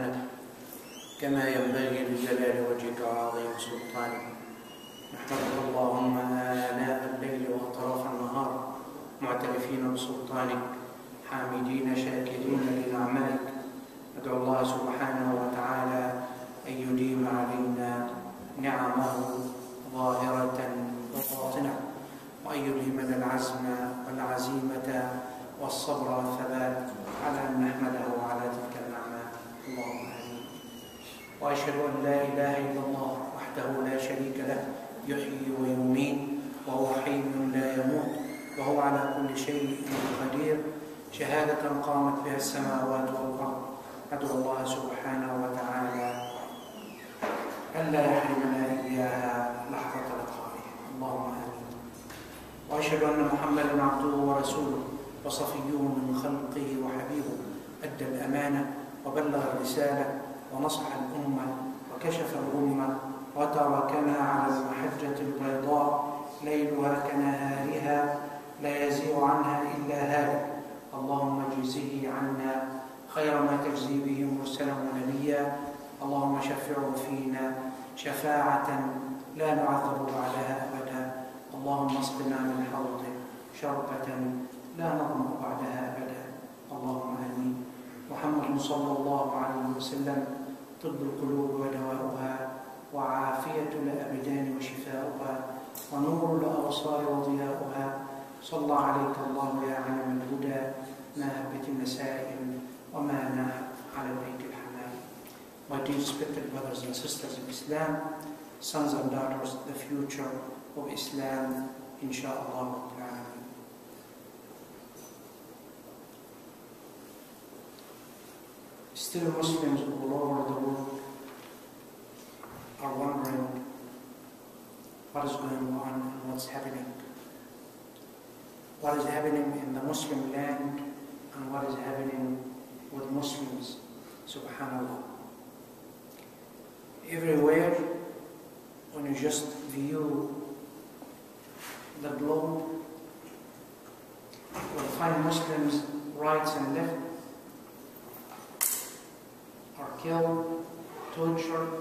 سبحانك كما ينبغي لجلال وجهك وعظيم سلطانك. نحمدك اللهم آناء الليل وأطراف النهار معترفين بسلطانك حامدين شاكرين لنعمائك. ندعو الله سبحانه وتعالى أن يديم علينا نعمه ظاهرة وباطنة، وأن يلهمنا العزم والعزيمة والصبر والثبات على أن نحمده على تلك النعمات. اللهم آمين. وأشهد أن لا إله إلا الله وحده لا شريك له يحيي ويميت وهو حي لا يموت وهو على كل شيء قدير، شهادة قامت بها السماوات والأرض. ندعو الله سبحانه وتعالى ألا يحرمنا إياها لحظة لقائه. اللهم آمين. وأشهد أن محمدا عبده ورسوله وصفيه من خلقه وحبيبه، أدى الأمانة وبلغ الرسالة ونصح الأمة وكشف الغمة وتركنا على المحجة البيضاء ليلها كنهارها لا يزيغ عنها إلا هالك. اللهم اجزه عنا خير ما تجزي به مرسلا ونبيا. اللهم شفعه فينا شفاعة لا نعذب بعدها أبدا. اللهم اسقنا من حوضه شربة لا نظمأ بعدها أبدا. اللهم آمين. محمد صلى الله عليه وسلم طب القلوب ودواؤها وعافية الأبدان وشفاؤها ونور الأبصار وضياؤها. صلى عليك الله يا علم الهدى ناهبة المسائل وما ناهب على البيت الحمام. My dear respected brothers and sisters of Islam, sons and daughters, the future of Islam, inshaAllah. Still Muslims all over the world are wondering what is going on and what's happening. What is happening in the Muslim land and what is happening with Muslims, subhanAllah. Everywhere, when you just view the globe, you'll find Muslims right and left are killed, tortured,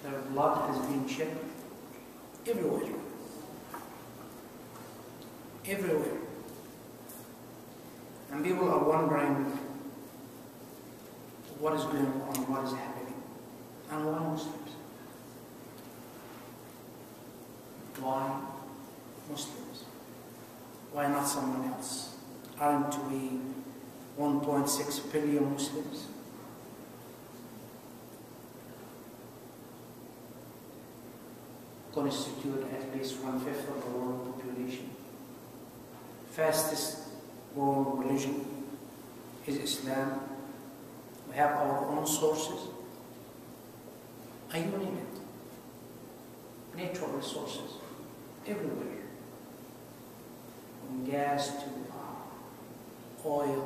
their blood has been shed. Everywhere. Everywhere. And people are wondering what is going on, what is happening, and why Muslims? Why Muslims? Why not someone else? Aren't we 1.6 billion Muslims? Constitute at least 1/5 of the world population. Fastest growing religion is Islam. We have our own sources. You name it. Natural resources everywhere. From gas to oil,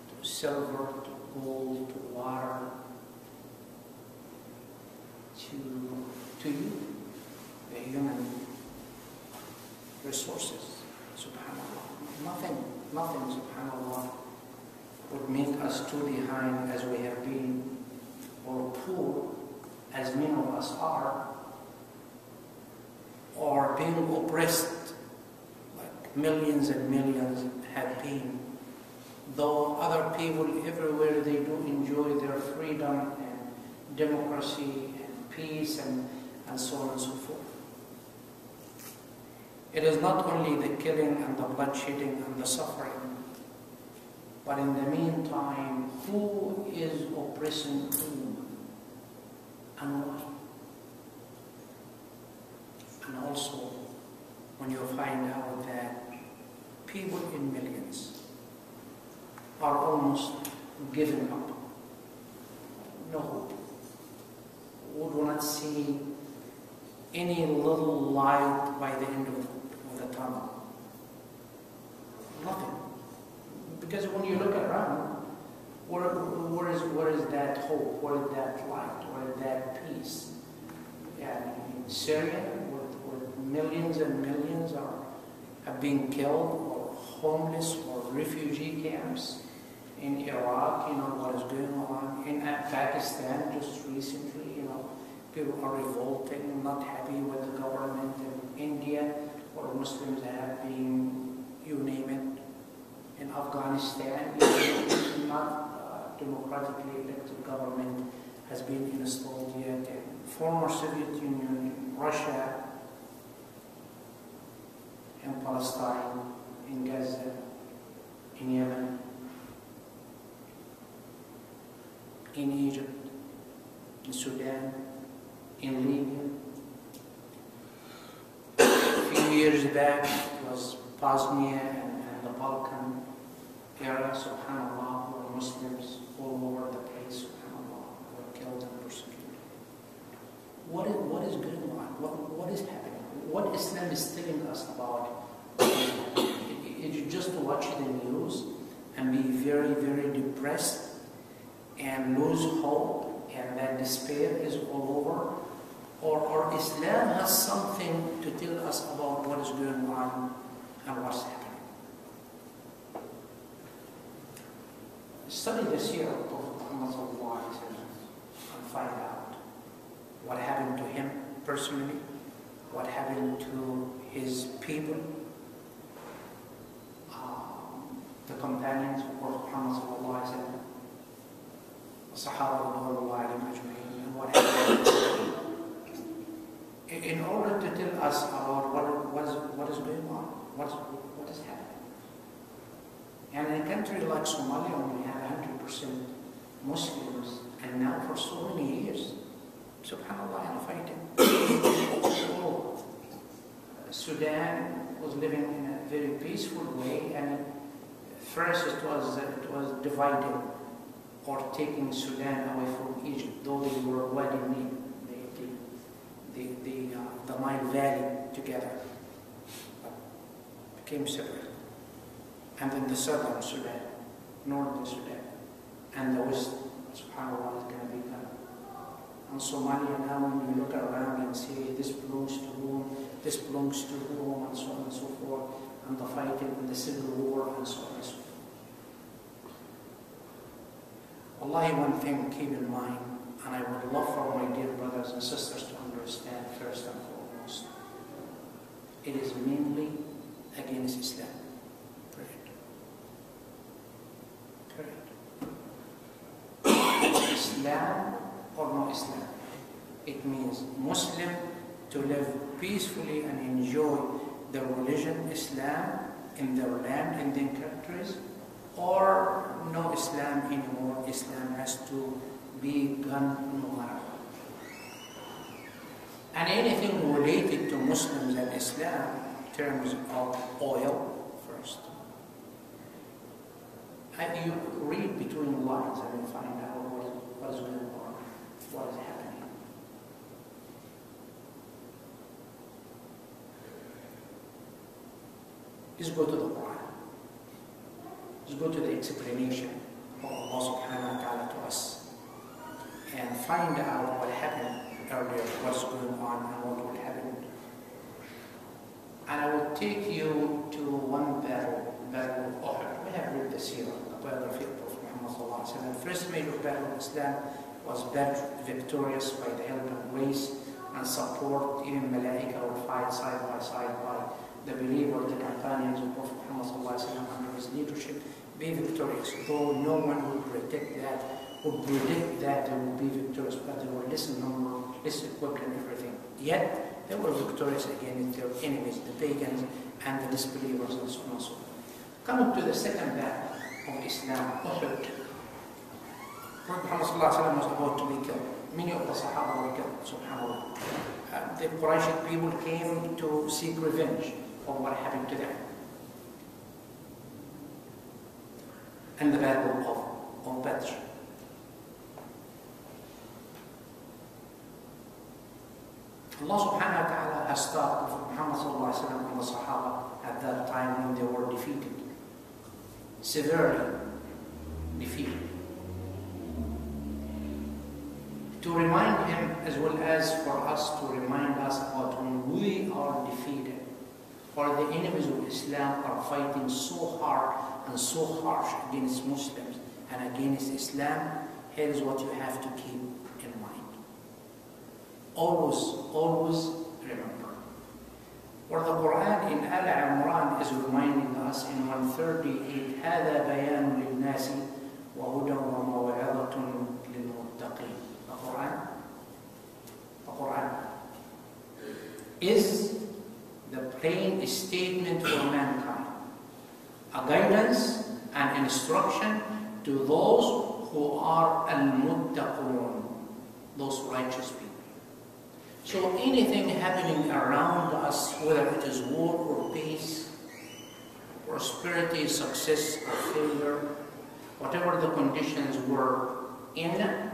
to silver, to gold, to water, to you, the human resources. Subhanallah. Nothing, subhanallah, would make us too behind as we have been, or poor as many of us are, or being oppressed like millions and millions have been. Though other people everywhere, they do enjoy their freedom and democracy and peace and so on and so forth. It is not only the killing and the bloodshedding and the suffering, but in the meantime, who is oppressing whom and why? And also, when you find out that people in millions are almost giving up, no hope, would not see any little light by the end of the tunnel. Nothing. Because when you look around, where is that hope? Where is that light? Where is that peace? Yeah, in Syria, where millions and millions have been killed, or homeless, or refugee camps. In Iraq, you know what is going on. In Afghanistan, Pakistan just recently, people are revolting, not happy with the government. In India, where Muslims have been, you name it. In Afghanistan, not democratically elected government has been installed yet. In former Soviet Union, in Russia, in Palestine, in Gaza, in Yemen, in Egypt, in Sudan, in Libya. A few years back, it was Bosnia and the Balkan era, subhanAllah, where Muslims all over the place, subhanAllah, were killed and persecuted. What is going on? What is happening? What Islam is telling us about it, just to watch the news and be very, very depressed and lose hope and that despair is all over? Or Islam has something to tell us about what is going on and what's happening? Study this year of Prophet Muhammad and find out what happened to him personally, what happened to his people, the companions of Prophet Muhammad, the Sahaba, and what happened, in order to tell us about what is going on, what is happening. And in a country like Somalia, when we have 100% Muslims, and now for so many years, subhanAllah, and fighting. Sudan was living in a very peaceful way, and first it was divided or taking Sudan away from Egypt, though they were Wadi Nil, the Nile Valley together, but became separate. And then the southern Sudan, northern Sudan, and the west, subhanAllah, is going to be done. And Somalia now, when you look around and say this belongs to whom, this belongs to whom, and so on and so forth, and the fighting and the civil war, and so on and so forth. Wallahi, one thing keep in mind, and I would love for my dear brothers and sisters to understand first and foremost, it is mainly against Islam. Correct. Islam or no Islam. It means Muslim to live peacefully and enjoy the religion Islam in their land, in their countries, or no Islam anymore. Islam has to be gone no matter what. And anything related to Muslims and Islam in terms of oil first. And you read between lines and you find out what is going on, what is happening. Just go to the Quran. Just go to the explanation of Allah subhanahu wa ta'ala to us and find out what happened earlier, what's going on and what will happen. And I will take you to one battle of Uhud. We have read this here, the biography of Prophet Muhammad. The first major battle of Islam was victorious by the help and grace and support. Even Malaika will fight side by side by the believers, the companions of Prophet Muhammad under his leadership, be victorious. Though no one would predict that they would be victorious, but they were less number, less equipped and everything. Yet they were victorious against their enemies, the pagans and the disbelievers, and so on and so forth. Coming to the second battle of Islam, Uhud. Prophet Muhammad was about to be killed. Many of the Sahaba were killed, subhanAllah. The Quraysh people came to seek revenge for what happened to them. And the battle of Badr. Allah subhanahu wa ta'ala has taught Prophet Muhammad and the Sahaba at that time when they were defeated. Severely defeated. To remind him as well as for us to remind us about when we are defeated, or the enemies of Islam are fighting so hard and so harsh against Muslims and against Islam, here is what you have to keep in mind. Always remember. Where the Quran in Al-Imran is reminding us in 138, هَذَا بَيَانٌ لِلنَّاسِ وَهُدًى وَمَوْعِظَةٌ لِلْمُتَّقِينَ. The Quran is the plain statement for mankind, a guidance and instruction to those who are al-muttaqun, those righteous people. So anything happening around us, whether it is war or peace, prosperity, success or failure, whatever the conditions were in,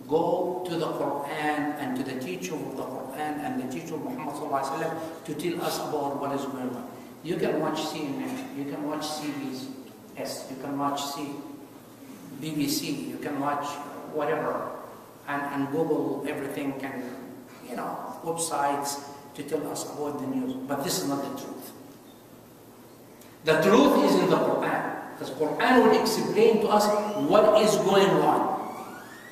go to the Quran and to the teaching of the Quran and the teaching of Muhammad ﷺ to tell us about what is going on. You can watch CNN, you can watch CBS, you can watch BBC, you can watch whatever, and Google everything, can, websites to tell us about the news. But this is not the truth. The truth is in the Quran, because Quran will explain to us what is going on.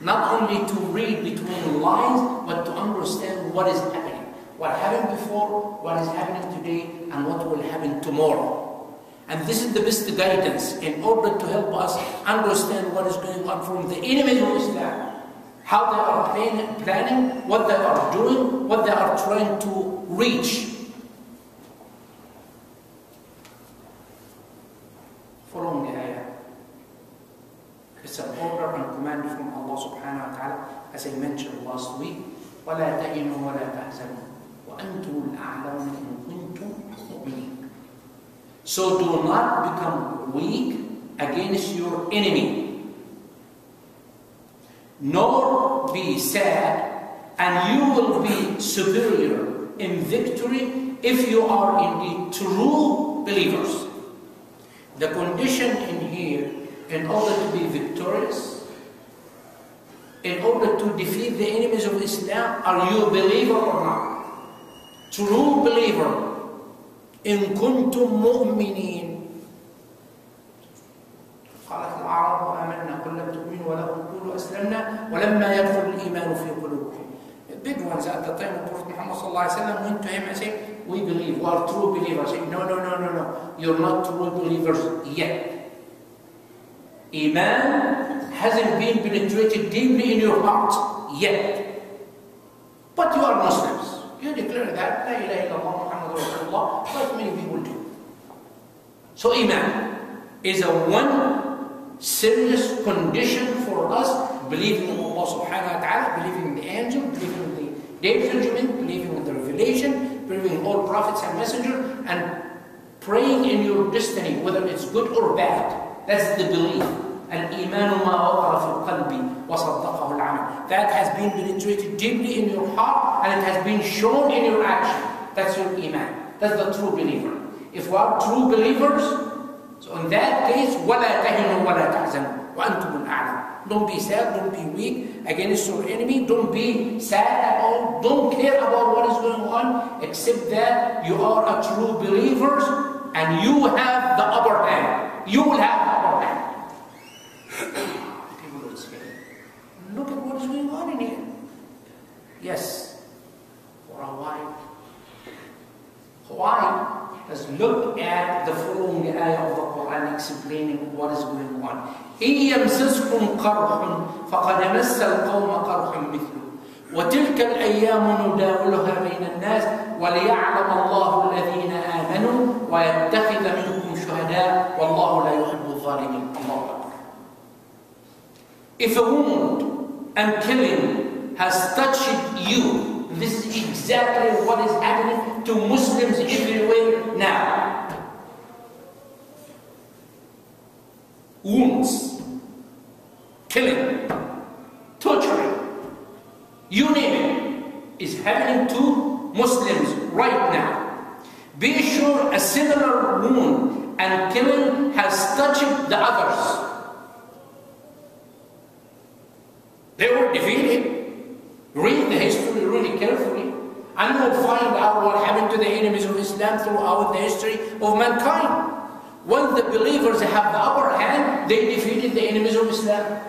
Not only to read between lines, but to understand what is happening. What happened before, what is happening today, and what will happen tomorrow. And this is the best guidance in order to help us understand what is going on from the enemies of Islam. How they are planning, what they are doing, what they are trying to reach. Following the ayah. It's an order and command from Allah subhanahu wa ta'ala, as I mentioned last week. وَلَا تَهِنُوا وَلَا تَحْزَنُوا وَأَنْتُمُ الْأَعْلَوْنَ إِن كُنتُم مُؤْمِنِينَ. So do not become weak against your enemy, nor be sad, and you will be superior in victory if you are indeed true believers. The condition in here, in order to be victorious, in order to defeat the enemies of Islam, are you a believer or not? True believer. إن كنتم مؤمنين. قالت الأعراب آمنا قل لم تؤمنوا ولكن قولوا أسلمنا ولما يدخل الإيمان في قلوبكم. The big ones at the time of Prophet Muhammad sallallahu alaihi wasallam went to him and said, "We believe, we are true believers." He said, "No, you're not true believers yet. Iman hasn't been penetrated deeply in your heart yet. But you are Muslims. You declare that, La ilaha illallah Muhammadur Rasulullah, like many people do." So Iman is a one serious condition for us, believing in Allah subhanahu wa ta'ala, believing in the angel, believing in the day of judgment, believing in the revelation, believing in all prophets and messengers, and praying in your destiny, whether it's good or bad. That's the belief. Al-Iman ma waqara fi qalbi wa saddaqahu al-amal. That has been penetrated deeply in your heart, and it has been shown in your action. That's your Iman. That's the true believer. If we are true believers, so in that case, وَلَا تَهِنُوا وَلَا تَحْزَنُوا وَأَنْتُمُ الْأَعْلَى. Don't be sad, don't be weak against your enemy, don't be sad at all, don't care about what is going on, except that you are a true believers and you have the upper hand. You will have the upper hand. People will say, look at what is going on in here. Yes, for a while. Why? Let's look at the following ayah of the Quran explaining what is going on. إِن يَمْسَسْكُمْ قَرْحٌ فَقَدْ مَسَّ الْقَوْمَ قَرْحٌ مِثْلُهُ وَتِلْكَ الْأَيَّامُ نُدَاوِلُهَا بَيْنَ النَّاسِ وَلِيَعْلَمَ اللَّهُ الَّذِينَ آمَنُوا وَيَتَّخِذَ مِنكُمْ شُهَدَاءَ وَاللَّهُ لَا يُحِبُّ الظَّالِمِينَ. Allahu Akbar. If a wound and killing has touched you, this is exactly what is happening to Muslims everywhere now. Wounds, killing, torturing, you name it, is happening to Muslims right now. Be sure a similar wound and killing has touched the others. They were defeated. Read the history really carefully, and you will find out what happened to the enemies of Islam throughout the history of mankind. When the believers have the upper hand, they defeated the enemies of Islam.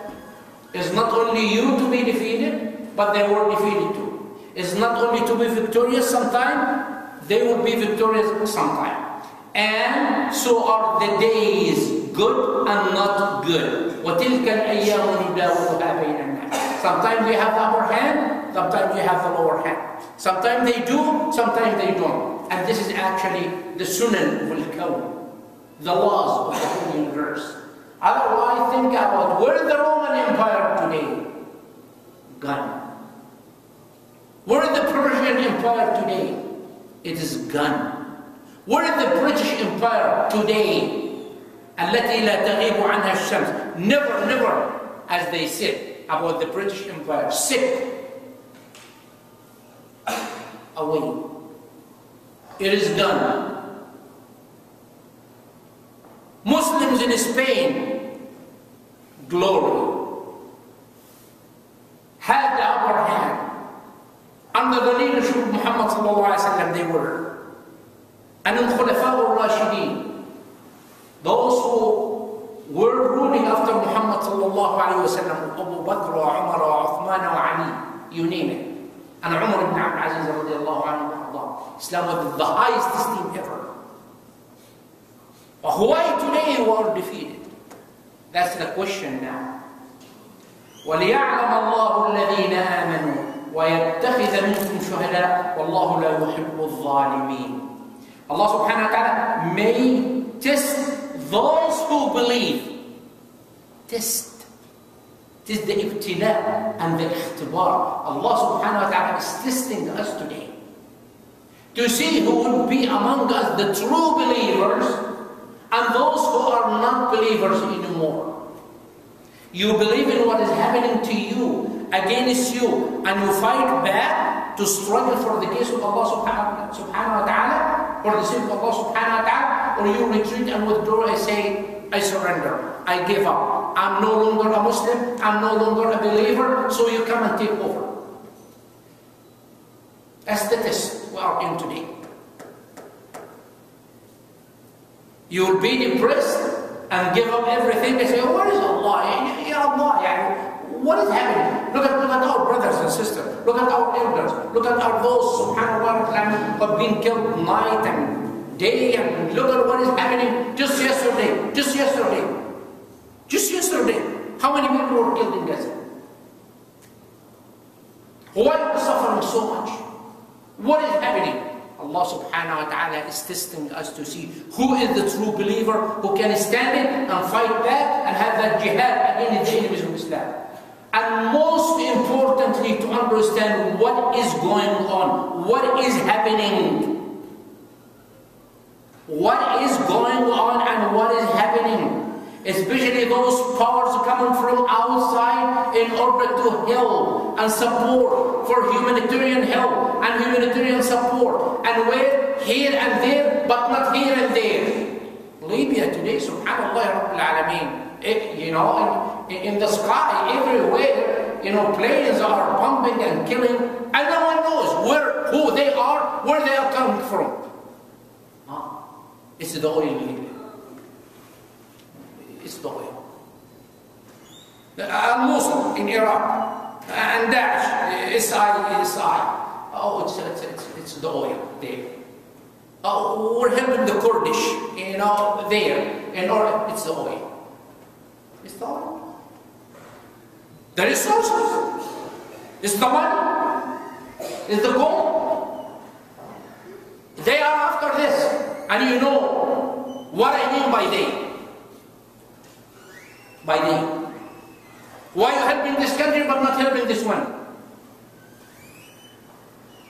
It's not only you to be defeated, but they were defeated too. It's not only to be victorious sometime, they will be victorious sometime. And so are the days, good and not good. وَتِلْكَ الْأَيَّامُ نُدَاوِلُهَا بَيْنَ النَّاسِ. Sometimes we have the upper hand, sometimes we have the lower hand. Sometimes they do, sometimes they don't. And this is actually the sunan of al-kawn, the laws of the whole universe. Otherwise, think about where is the Roman Empire today? Gone. Where is the Persian Empire today? It is gone. Where is the British Empire today? التي لا تغيب عنها الشمس. Never, never, as they said about the British Empire, sick, away. It is done. Muslims in Spain, glory, had the upper hand. Under the leadership of Muhammad sallallahu alaihi wasallam, they were. And in Khulafa al-Rashidin, those who were ruling after Muhammad sallallahu alaihi wasallam, Abu Bakr, Umar, Uthman, Ali, you name it. And Umar ibn Abdul Aziz radiallahu anhu, Islam was the highest esteem ever. Why today we are defeated? That's the question now. وَلِيَعْلَمَ اللَّهُ الَّذِينَ آمَنُوا وَيَتَّخِذَ مِنْكُمْ شُهَدَاءَ وَاللَّهُ لَا يُحِبُّ الظَّالِمِينَ. Allah subhanahu wa ta'ala may test those who believe. Test. It is the ibtila and the ikhtibar. Allah subhanahu wa ta'ala is testing us today to see who will be among us the true believers and those who are not believers anymore. You believe in what is happening to you, against you, and you fight back to struggle for the case of Allah subhanahu wa ta'ala, for the sake of Allah subhanahu wa ta'ala, or you retreat and withdraw and say, I surrender, I give up, I'm no longer a Muslim, I'm no longer a believer, so you come and take over. That's the test we are in today. You will be depressed and give up everything and say, oh, where is Allah? Ya Allah, what is happening? Look at our brothers and sisters. Look at our elders. Look at those, subhanAllah, who have been killed night and day. And look at what is happening just yesterday. Just yesterday. Just yesterday. How many people were killed in Gaza? Why are we suffering so much? What is happening? Allah subhanahu wa ta'ala is testing us to see who is the true believer who can stand it and fight back and have that jihad against the enemies of Islam. And most importantly, to understand what is going on, what is happening. What is going on and what is happening. Especially those powers coming from outside in order to help and support for humanitarian help and humanitarian support. And where? Here and there, but not here and there. Libya today, subhanAllah Rabbil Alameen, in the sky, everywhere, planes are bombing and killing, and no one knows who they are, where they are coming from. It's the oil in Libya. It's the oil. Al-Mosul in Iraq, and Daesh, SI. Oh, it's the oil there. Oh, we're helping the Kurdish, there. It's the oil. It's the oil. The resources. It's the money. It's the gold. They are after this. And you know what I mean by they. By they. Why are you helping this country but not helping this one?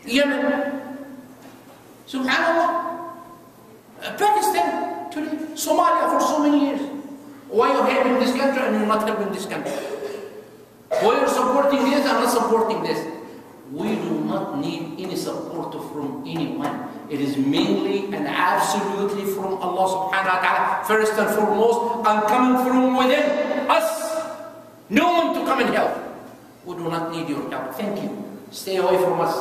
Yemen. Subhanallah. Pakistan today. Somalia for so many years. Why are you helping this country and you're not helping this country? Why are you supporting this and not supporting this? We do not need any support from anyone. It is mainly and absolutely from Allah subhanahu wa ta'ala, first and foremost, and coming from within us. No one to come and help. We do not need your help. Thank you. Stay away from us.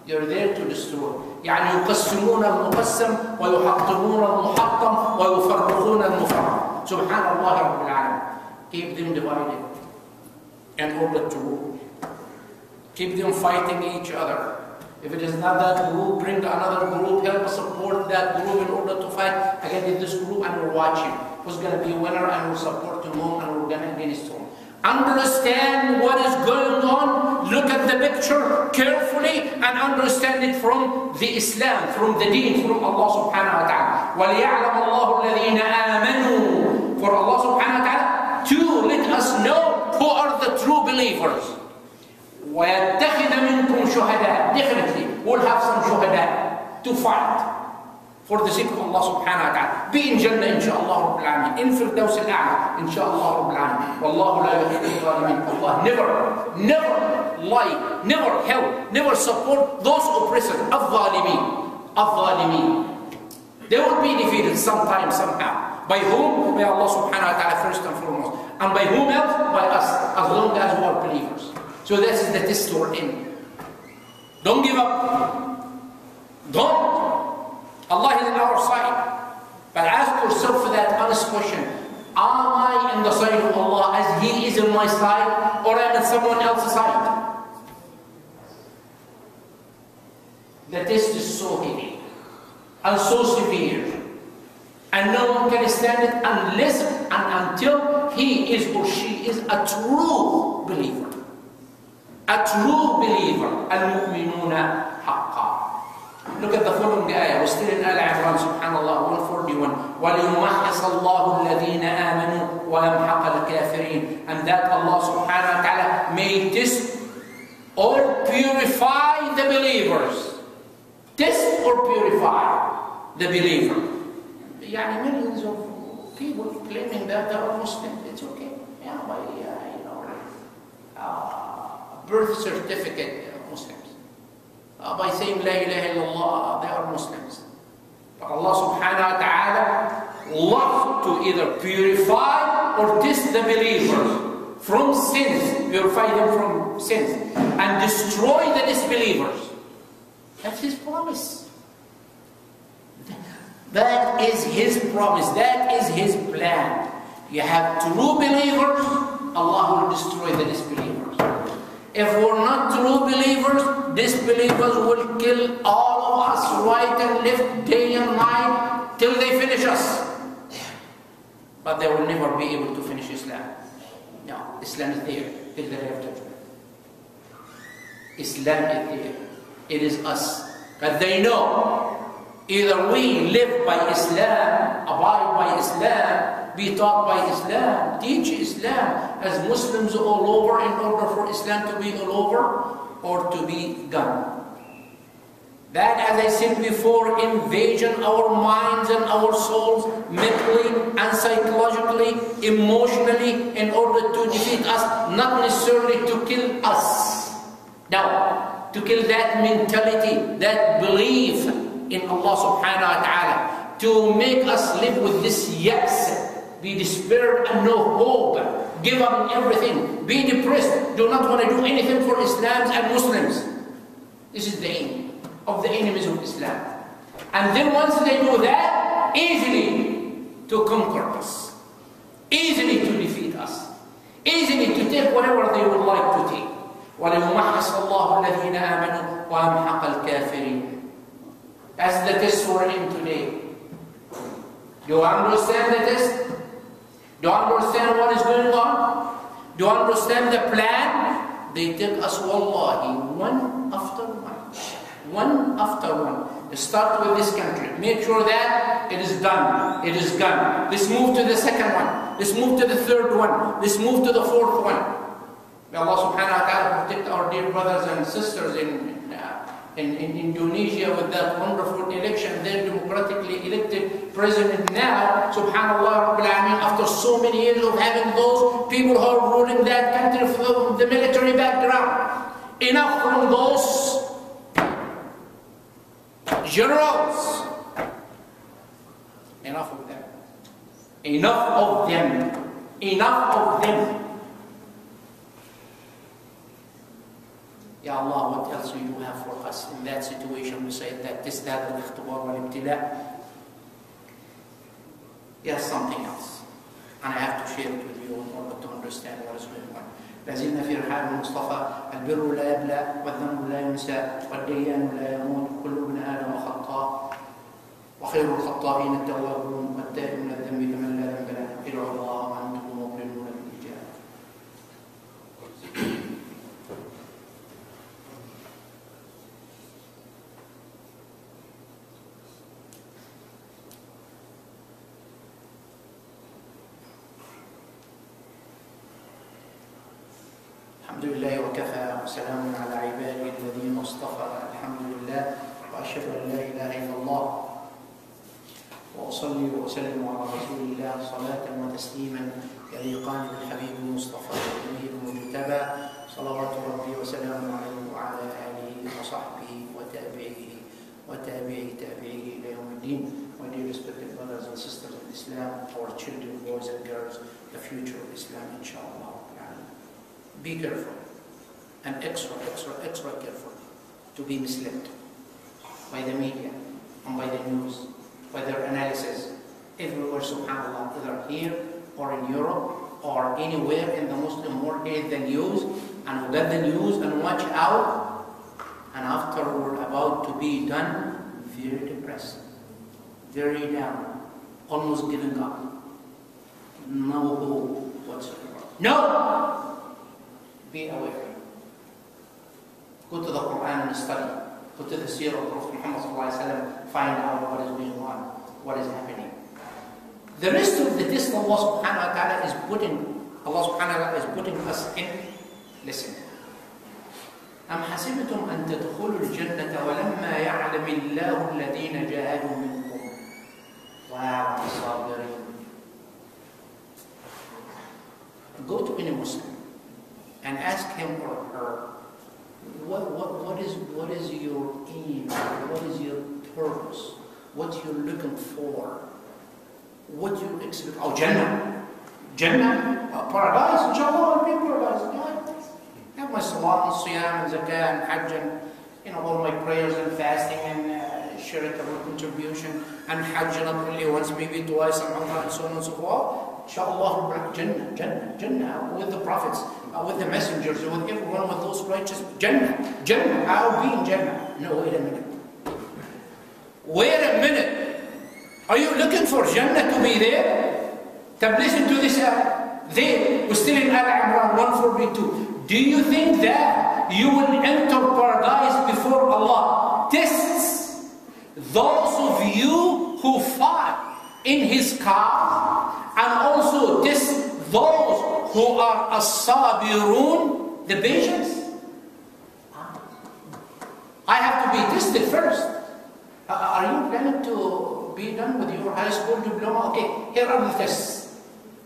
You're there to destroy. يعني يقسمون المقسم ويحطمون المحطم ويفرقون المفرق. سبحان الله رب العالمين. Keep them divided. in order to rule. Keep them fighting each other. If it is not that group, bring another group, help support that group in order to fight against this group, and we're watching who's going to be a winner, and we'll support him home, and we're going to against him. Understand what is going on, look at the picture carefully, and understand it from the Islam, from the deen, from Allah subhanahu wa ta'ala. وَلِيَعْلَمَ اللَّهُ الَّذِينَ آمَنُوا. For Allah subhanahu wa ta'ala to let us know who are the true believers. وَيَتَّخِذَ مِنْكُمْ شُهَدَاء. Definitely, we'll have some shuhada to fight for the sake of Allah subhanahu wa ta'ala. Be in Jannah inshaAllah Rabbil Alameen. In Firdaus al-A'la inshaAllah Rabbil Alameen. Wallahu la yuhibbu al-zalimin. Allah never lie, never help, never support those oppressors. Al-Zalimeen. They will be defeated sometime, somehow. By whom? By Allah subhanahu wa ta'ala first and foremost. And by whom else? By us, as long as we are believers. So this is the test we're in. Don't give up. Don't. Allah is on our side. But ask yourself for that honest question. Am I in the side of Allah as He is on my side, or am I on someone else's side? The test is so heavy and so severe, and no one can stand it unless and until he is or she is a true believer. A true believer. Al-mu'minuna haqqa. Look at the following ayah. We're still in Al-Imran, subhanallah, 141. وَلِيُمَحِّصَ اللَّهُ الَّذِينَ آمَنُوا وَيَمْحَقَ الْكَافِرِينَ. And that Allah subhanahu wa ta'ala may test or purify the believers. Test or purify the believer. Yani millions of people claiming that they are Muslims. It's okay. Yeah, by birth certificate Muslims. By saying La ilaha illallah, they are Muslims. But Allah subhanahu wa ta'ala loves to either purify or test the believers from sins, purify them from sins, and destroy the disbelievers. That's His promise. That is His promise. That is His plan. You have true believers, Allah will destroy the disbelievers. If we're not true believers, disbelievers will kill all of us right and left, day and night, till they finish us. But they will never be able to finish Islam. No, Islam is there till the day of judgment. Islam is there. It is us. But they know either we live by Islam, abide by Islam, be taught by Islam, teach Islam as Muslims all over in order for Islam to be all over or to be gone. That, as I said before, invasion our minds and our souls mentally and psychologically, emotionally, in order to defeat us, not necessarily to kill us. No, to kill that mentality, that belief in Allah subhanahu wa ta'ala, to make us live with this yes, be despaired and no hope, give up everything, be depressed, do not want to do anything for Islam and Muslims. This is the aim of the enemies of Islam. And then once they do that, easily to conquer us, easily to defeat us, easily to take whatever they would like to take. وَلِيُمَحِّصَ اللَّهُ الَّذِينَ آمَنُوا وَيَمْحَقَ الْكَافِرِينَ. That's the test we're in today. Do you understand the test? Do you understand what is going on? Do you understand the plan? They take us, wallahi, one after one. One after one. Start with this country. Make sure that it is done. It is done. Let's move to the second one. Let's move to the third one. Let's move to the fourth one. May Allah subhanahu wa ta'ala protect our dear brothers and sisters in Indonesia with that wonderful election, their democratically elected president now, subhanallah Rabbil Alameen, after so many years of having those people who are ruling that country from the military background. Enough from those generals. Enough of them. Enough of them. Enough of them. Ya Allah, what else do you have for us in that situation besides that تزداد الاختبار والابتلاء? Yes, something else. And I have to share it with you in order to understand what is going on. لازلنا في رحاب المصطفى. البر لا يبلى والذنب لا ينسى والديان لا يموت، كل ابن آدم خطاء وخير الخطائين التوابون والتائب من الذنب كمن لا ذنب له. ادعوا الله وأنتم موقنون بالإجابة. الحمد لله وكفى وسلام على عباده الذين اصطفى. الحمد لله وأشهد أن لا إله إلا الله وأصلي وأسلم على رسول الله صلاة وتسليما يليقان بالحبيب المصطفى الأمير المجتبى صلوات ربي وسلامه عليه وعلى آله وصحبه وتابعيه إلى يوم الدين. My dear respected brothers and sisters of Islam, our children, boys and girls, the future of Islam, inshallah. Be careful and extra careful to be misled by the media and by the news, by their analysis everywhere, subhanAllah, either here or in Europe or anywhere in the Muslim world. Get the news and get the news and watch out, and after we're about to be done, very depressed, very down, almost giving up, no hope whatsoever. No! Be aware. Go to the Quran and study. Go to the Seerah of Prophet Muhammad, find out what is going on, what is happening. The rest of the test Allah subhanahu wa ta'ala is putting us in. Listen. أم حسبتم أن تدخلوا الجنة ولما يعلم الله الذين جاهدوا منكم ويعلم الصابرين. Go to any Muslim and ask him or her, what is your aim? What is your purpose? What you're looking for? What you expect? Oh, Jannah, paradise. Inshallah, will be paradise. I have my salat and siyam and zakah and hajj and all my prayers and fasting and charitable contribution and hajj not only once, maybe twice, and so on and so forth. Inshallah, Jannah with the prophets, with the messengers, with everyone, with those righteous. Jannah, I'll be in Jannah. No, wait a minute. Are you looking for Jannah to be there? Listen to this ayah. There, we're still in Al-Imran 142. Do you think that you will enter paradise before Allah tests those of you who fought in His cause, and also test those who are as-sabirun, the patients? I have to be tested first. Are you planning to be done with your high school diploma? Okay, here are the tests.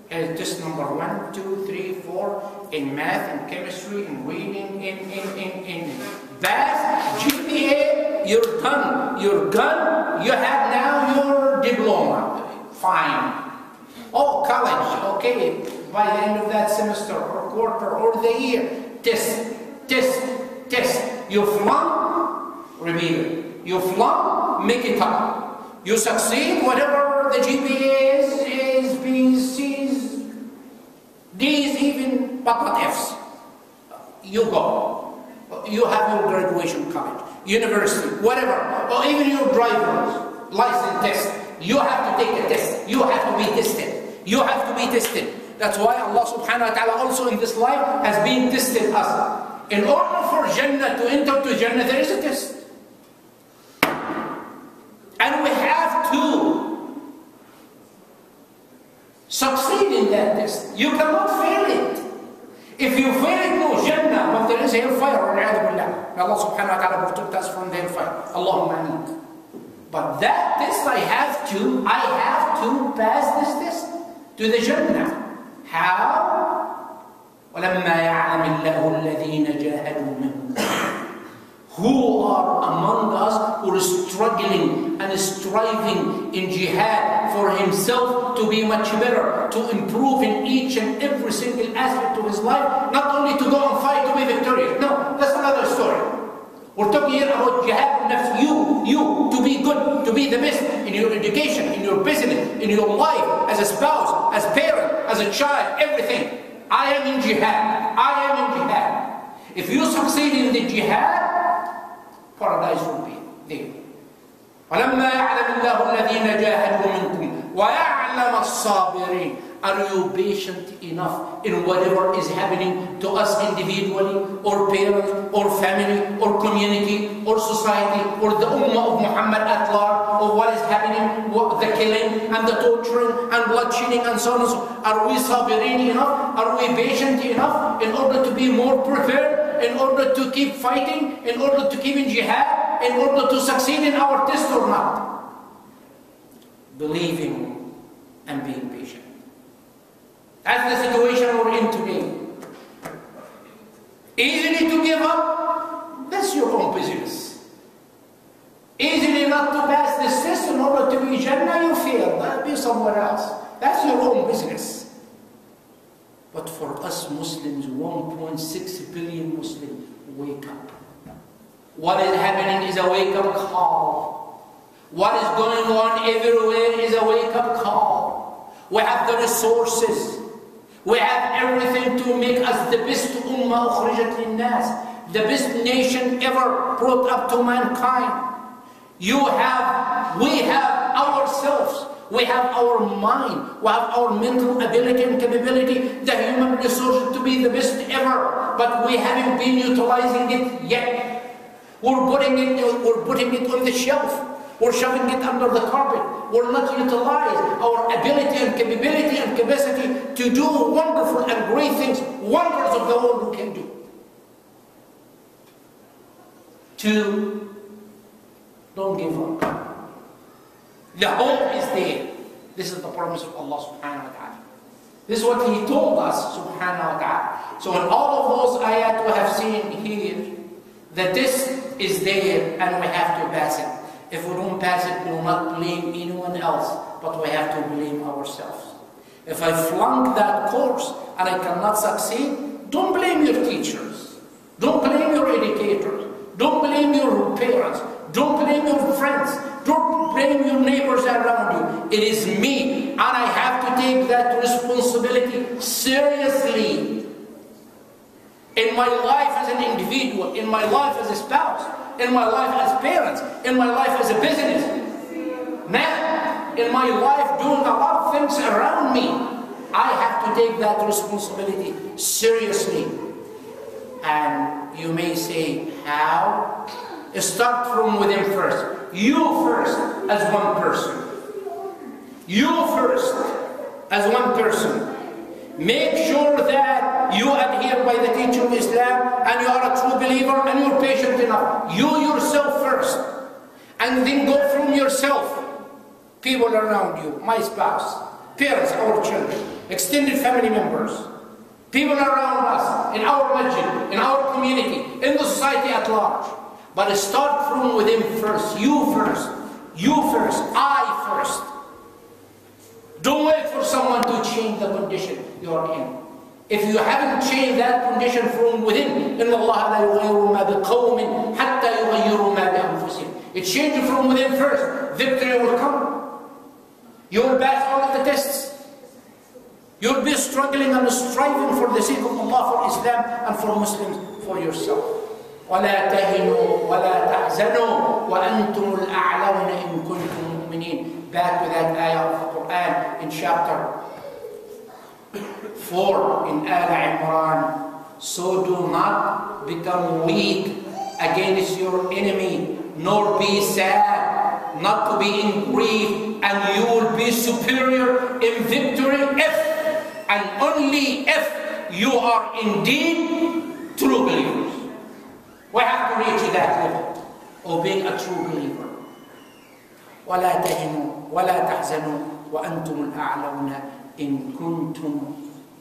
Test number 1, 2, 3, 4 in math, in chemistry, in reading, in math, GPA. You're done. You have now your diploma. Fine. Oh, college. Okay. By the end of that semester or quarter or the year, test. You flunk, repeat it. You flunk, make it up. You succeed, whatever the GPA is B's, C's, D's even, but not F's. You go. You have your graduation college, university, whatever, or even your driver's license test. You have to take a test. You have to be tested. That's why Allah subhanahu wa ta'ala also in this life has been tested us. In order for Jannah to enter to Jannah, there is a test. And we have to succeed in that test. You cannot fail it. If you fail it, no Jannah, but there is hellfire. May Allah subhanahu wa ta'ala protect us from the hellfire. Allahumma ameen. But that test I have to pass this test to the Jannah. How? وَلَمَّا يَعْلَمِ اللَّهُ الَّذِينَ جَاهَدُوا مِنْكُمْ. Who are among us who are struggling and striving in jihad for himself to be much better, to improve in each and every single aspect of his life, not only to go and fight to be victorious. No, that's another story. We're talking here about jihad nafs, you to be good, to be the best in your education, in your business, in your life, as a spouse, as parent, as a child, everything. I am in jihad. I am in jihad. If you succeed in the jihad, paradise will be there. وَلَمَّا يَعْلَمِ اللَّهُ الَّذِينَ جَاهَدُوا مِنْكُمْ وَيَعْلَمَ الصَّابِرِينَ. Are you patient enough in whatever is happening to us individually, or parents, or family, or community, or society, or the ummah of Muhammad at large, or what is happening, the killing, and the torturing, and bloodshedding, and so on and so on? Are we sabirin enough? Are we patient enough in order to be more prepared, in order to keep fighting, in order to keep in jihad, in order to succeed in our test or not? Believing and being patient. That's the situation we're in today. Easily to give up, that's your own business. Easily not to pass this test in order to be Jannah, you fail. That'll be somewhere else. That's your own business. But for us Muslims, 1.6 billion Muslims, wake up. What is happening is a wake-up call. What is going on everywhere is a wake-up call. We have the resources. We have everything to make us the best ummah ukhrijat linnas, the best nation ever brought up to mankind. We have ourselves, we have our mind, we have our mental ability and capability, the human resources to be the best ever, but we haven't been utilizing it yet. We're putting it on the shelf. We're shoving it under the carpet. We're not utilizing our ability and capability and capacity to do wonderful and great things, wonders of the world we can do. Two, don't give up. The hope is there. This is the promise of Allah subhanahu wa ta'ala. This is what He told us subhanahu wa ta'ala. So in all of those ayat we have seen here, the test is there and we have to pass it. If we don't pass it, we will not blame anyone else, but we have to blame ourselves. If I flunk that course and I cannot succeed, don't blame your teachers. Don't blame your educators. Don't blame your parents. Don't blame your friends. Don't blame your neighbors around you. It is me, and I have to take that responsibility seriously. In my life as an individual, in my life as a spouse, in my life as parents, in my life as a business man, in my life doing a lot of things around me, I have to take that responsibility seriously. And you may say, how? Start from within first. You first as one person. You first as one person. Make sure that you adhere by the teaching of Islam and you are a true believer and you are patient enough. You yourself first. And then go from yourself. People around you, my spouse, parents, our children, extended family members, people around us, in our masjid, in our community, in the society at large. But start from within first. You first. You first. I first. Don't wait for someone to change the condition you're in. If you haven't changed that condition from within, إِنَّ اللَّهَ لَا يُغَيِّرُ مَا بِقَوْمٍ حَتَّى يُغَيِّرُوا مَا بِأَنفُسِهِمْ. It changes from within first. Victory will come. You will pass all of the tests. You will be struggling and striving for the sake of Allah, for Islam, and for Muslims, for yourself. وَلَا تَهِنُوا وَلَا تَحْزَنُوا وَأَنْتُمُ الْأَعْلَوْنَ إِن كُنتُم مُؤْمِنِينَ. Back to that ayah of the Quran in chapter 4 in Al-Imran. So do not become weak against your enemy, nor be sad, not to be in grief, and you will be superior in victory if, and only if, you are indeed true believers. We have to reach that level of being a true believer. وَلَا تَهِنُوا وَلَا تَحْزَنُوا وَأَنْتُمُ الْأَعْلَوْنَ إِن كُنتُم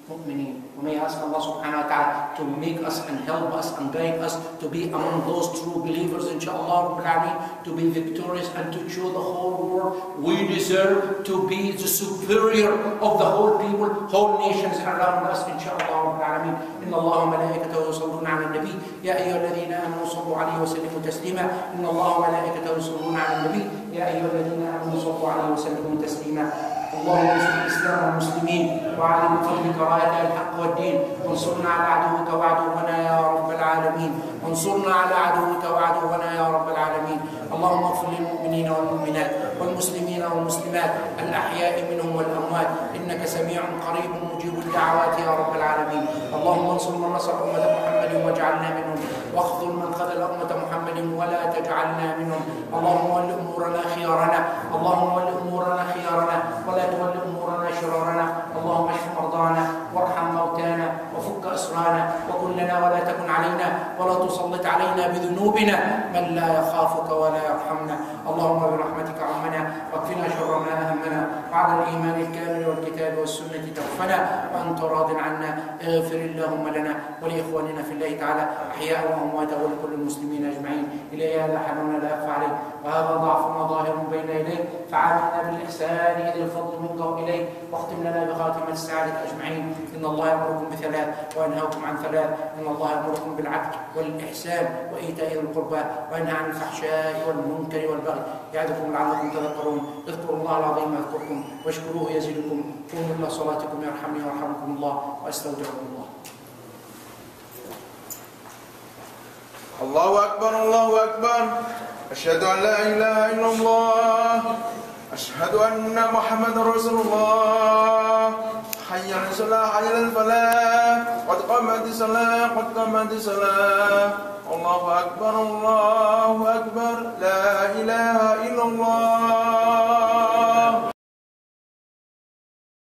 مُؤْمِنِينَ. We may ask Allah subhanahu wa ta'ala to make us and help us and guide us to be among those true believers, inshaAllah, to be victorious and to show the whole world we deserve to be the superior of the whole people, whole nations around us, inshaAllah. إن الله وملائكته يصلون على النبي يا أيها الذين آمنوا صلوا عليه وسلموا تسليما. إن الله وملائكته يصلون على النبي يا أيها الذين آمنوا صلوا عليه وسلموا تسليما. اللهم انصر الاسلام والمسلمين وعلي بفضلك رايه الحق والدين، وانصرنا على عدوك وعدونا يا رب العالمين، وانصرنا على عدوك وعدونا يا رب العالمين. اللهم اغفر للمؤمنين والمؤمنات والمسلمين والمسلمات الأحياء منهم والأموات، إنك سميع قريب مجيب الدعوات يا رب العالمين. اللهم انصر من نصر أمة محمد واجعلنا منهم، واخذل من خذل أمة محمد ولا تجعلنا منهم. اللهم ول أمورنا خيارنا، اللهم ول أمورنا خيارنا ولا تول أمورنا شرارنا. اللهم اشف مرضانا وارحم موتانا وفك أسرانا، وكن لنا ولا تكن علينا، ولا تسلط علينا بذنوبنا من لا يخافك ولا يرحمنا. اللهم برحمتك عمنا واكفنا شر ما أهمنا، وعلى الإيمان الكامل والكتاب والسنة توفنا وأنت راض عنا. اغفر اللهم لنا ولإخواننا في الله تعالى أحياء وأموات ولكل المسلمين أجمعين. إليه هذا حالنا لا يخفى عليك، وهذا ضعفنا ظاهر بين يديك، فعاملنا بالإحسان إذ الفضل منك وإليك، واختم لنا بخاتمة السعادة أجمعين. إن الله يأمركم بثلاث وينهاكم عن ثلاث: إن الله يأمركم بالعدل والإحسان وإيتاء ذي القربى وينهى عن الفحشاء والمنكر والبغي يعظكم لعلكم تذكرون. اذكروا الله العظيم يذكركم واشكروه يزدكم. قوموا إلى صلاتكم يرحمني ويرحمكم الله، وأستودعكم الله. الله أكبر الله أكبر. أشهد أن لا إله إلا الله، أشهد أن محمدا رسول الله. حي على الصلاة حي على الفلاح، قد قامت الصلاة قد قامت الصلاة. الله أكبر الله أكبر. لا إله إلا الله.